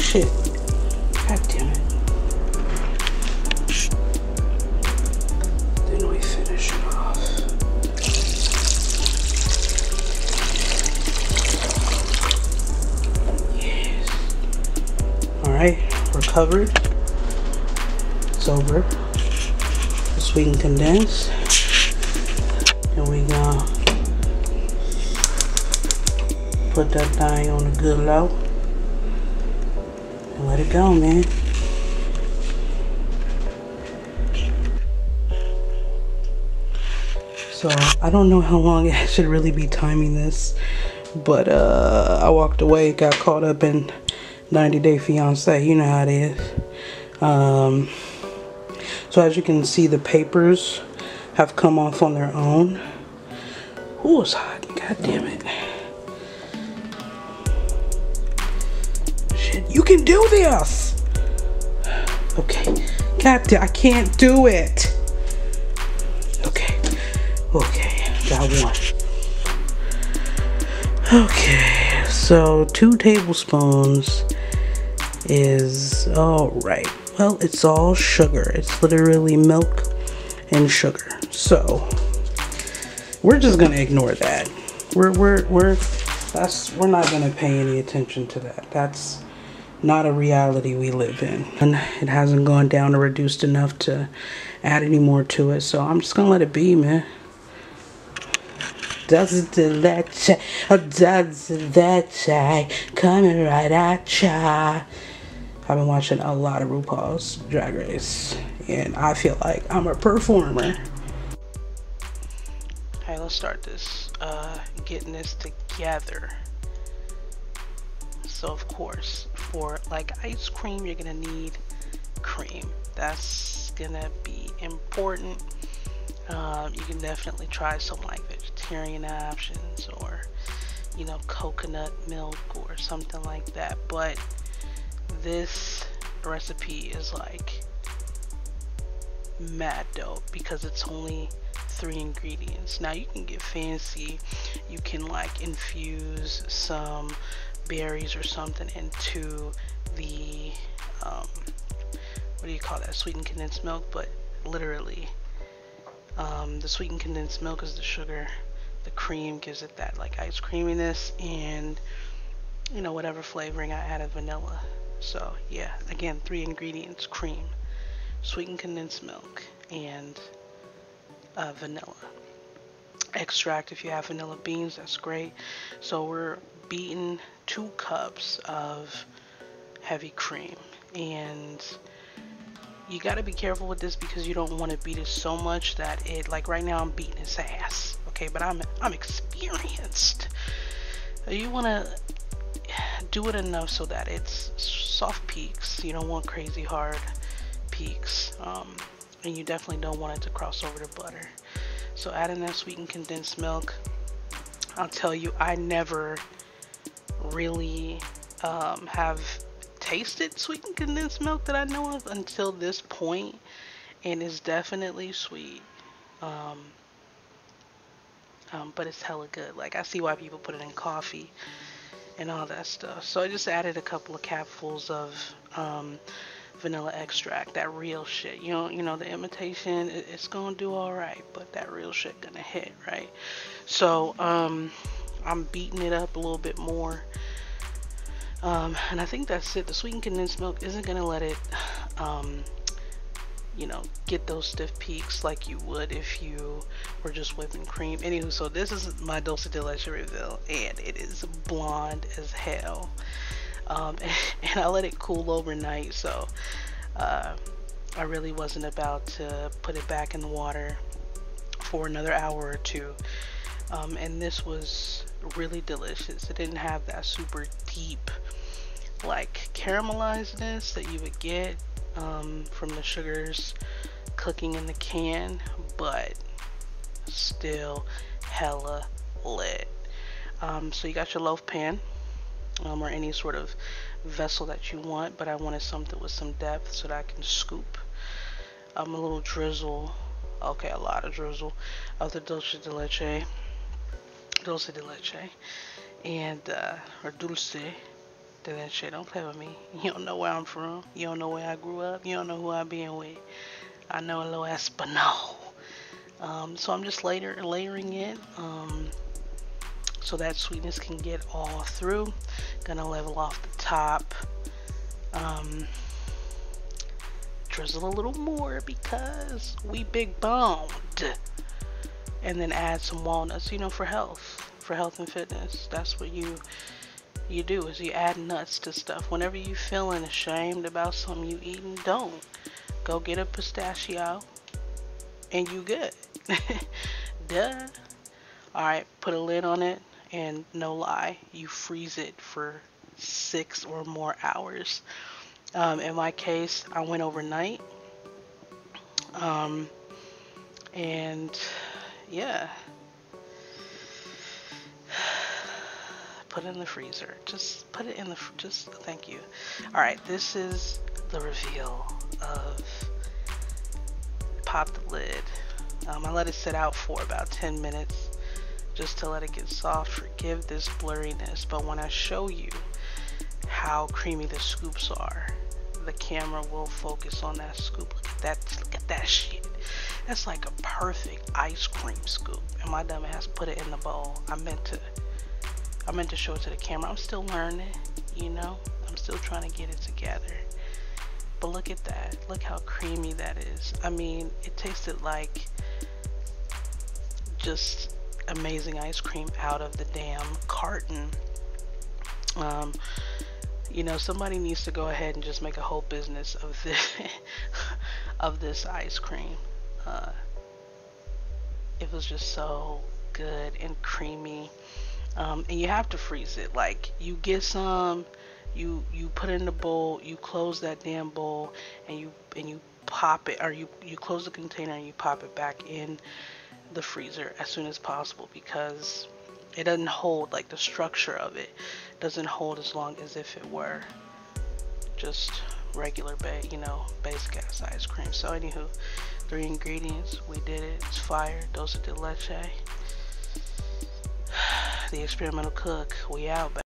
shit. God damn it. Then we finish it off. Yes. Alright, we're covered. It's over. The sweetened condensed. And we gonna put that thing on a good low. And let it go, man. So I don't know how long I should really be timing this, but I walked away, got caught up in 90 Day Fiance. You know how it is. So as you can see, the papers have come off on their own. Ooh, it's hot. God damn it. Shit, you can do this. Okay. God damn, I can't do it. Okay, got one. Okay, so 2 tablespoons is alright. Well, it's all sugar. It's literally milk and sugar. So we're just gonna ignore that. We're not gonna pay any attention to that. That's not a reality we live in. And it hasn't gone down or reduced enough to add any more to it. So I'm just gonna let it be, man. Dulce De Leche, oh Dulce De Leche, coming right at ya. I've been watching a lot of RuPaul's Drag Race, and I feel like I'm a performer. Alright, let's start this, getting this together. So of course, for like ice cream, you're gonna need cream. That's gonna be important. You can definitely try some like vegetarian options, or you know, coconut milk or something like that, but this recipe is like mad dope because it's only 3 ingredients. Now you can get fancy, you can like infuse some berries or something into the what do you call that, sweetened condensed milk, but literally the sweetened condensed milk is the sugar, the cream gives it that like ice creaminess, and you know, whatever flavoring I added, vanilla. So yeah, again, 3 ingredients: cream, sweetened condensed milk, and vanilla extract. If you have vanilla beans, that's great. So we're beating 2 cups of heavy cream, and you got to be careful with this because you don't want to beat it so much that it, like right now I'm beating his ass, okay, but I'm experienced. You want to do it enough so that it's soft peaks. You don't want crazy hard peaks, and you definitely don't want it to cross over to butter. So adding that sweetened condensed milk, I'll tell you, I never really have tasted sweetened condensed milk that I know of until this point, and it's definitely sweet, but it's hella good. Like, I see why people put it in coffee and all that stuff. So I just added a couple of capfuls of vanilla extract, that real shit. You know the imitation, it's gonna do all right, but that real shit gonna hit, right? So I'm beating it up a little bit more. And I think that's it. The sweetened condensed milk isn't gonna let it, you know, get those stiff peaks like you would if you were just whipping cream. Anywho, so this is my Dulce De Leche reveal, and it is blonde as hell. And I let it cool overnight, so I really wasn't about to put it back in the water for another hour or 2. And this was really delicious. It didn't have that super deep like caramelizedness that you would get from the sugars cooking in the can, but still hella lit. So you got your loaf pan, or any sort of vessel that you want, but I wanted something with some depth so that I can scoop a little drizzle, okay, a lot of drizzle of the Dulce De Leche, and or Dulce after that shit. Don't play with me. You don't know where I'm from. You don't know where I grew up. You don't know who I been with. I know a little Espanol. So I'm just layering it so that sweetness can get all through. Gonna level off the top. Drizzle a little more because we big boned. And then add some walnuts, you know, for health and fitness. That's what you do, is you add nuts to stuff. Whenever you feeling ashamed about something you eating, don't. Go get a pistachio and you good. Duh. Alright, put a lid on it, and no lie, you freeze it for 6 or more hours. In my case, I went overnight. And yeah, put it in the freezer. Just put it in the, thank you. All right, this is the reveal of, pop the lid. I let it sit out for about 10 minutes just to let it get soft. Forgive this blurriness, but when I show you how creamy the scoops are, the camera will focus on that scoop. Look at that shit. That's like a perfect ice cream scoop, and my dumb ass put it in the bowl. I meant to show it to the camera. I'm still learning, you know. I'm still trying to get it together. But look at that. Look how creamy that is. I mean, it tasted like just amazing ice cream out of the damn carton. You know, somebody needs to go ahead and just make a whole business of this of this ice cream. It was just so good and creamy. And you have to freeze it. Like, you get some, you put it in the bowl, you close that damn bowl, and you pop it, or you close the container and you pop it back in the freezer as soon as possible, because it doesn't hold, like the structure of it doesn't hold as long as if it were just regular basic ass ice cream. So anywho, 3 ingredients, we did it. It's fire. Dulce De Leche, the experimental cook. We out, baby.